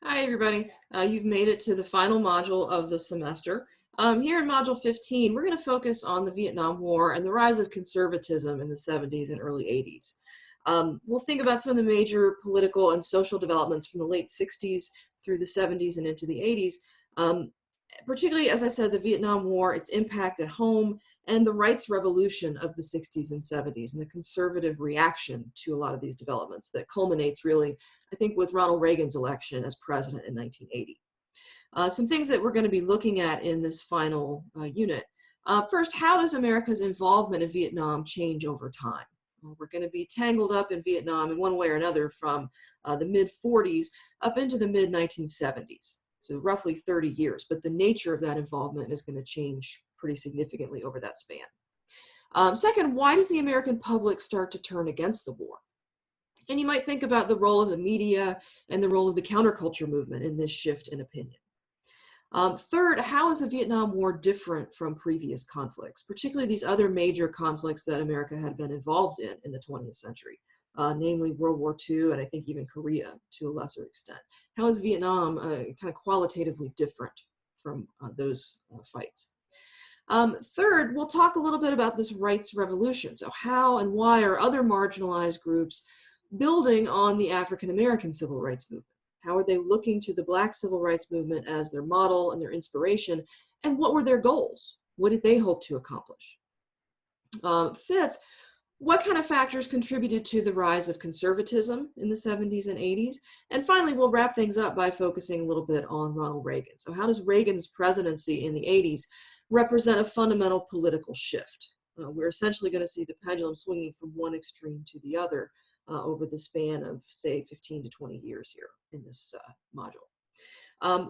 Hi, everybody. You've made it to the final module of the semester. Here in Module 15, we're going to focus on the Vietnam War and the rise of conservatism in the 70s and early 80s. We'll think about some of the major political and social developments from the late 60s through the 70s and into the 80s, particularly, as I said, the Vietnam War, its impact at home, and the rights revolution of the 60s and 70s, and the conservative reaction to a lot of these developments that culminates really, I think, with Ronald Reagan's election as president in 1980. Some things that we're going to be looking at in this final unit. First, how does America's involvement in Vietnam change over time? We're going to be tangled up in Vietnam in one way or another from the mid 40s up into the mid 1970s. So roughly 30 years, but the nature of that involvement is going to change pretty significantly over that span. Second, why does the American public start to turn against the war? And you might think about the role of the media and the role of the counterculture movement in this shift in opinion. Third, how is the Vietnam War different from previous conflicts, particularly these other major conflicts that America had been involved in the 20th century, namely World War II and I think even Korea to a lesser extent? How is Vietnam kind of qualitatively different from those fights? Third, we'll talk a little bit about this rights revolution. So how and why are other marginalized groups building on the African American civil rights movement? How are they looking to the Black civil rights movement as their model and their inspiration? And what were their goals? What did they hope to accomplish? Fifth, what kind of factors contributed to the rise of conservatism in the 70s and 80s? And finally, we'll wrap things up by focusing a little bit on Ronald Reagan. So how does Reagan's presidency in the 80s represent a fundamental political shift? We're essentially going to see the pendulum swinging from one extreme to the other over the span of, say, 15 to 20 years here in this module.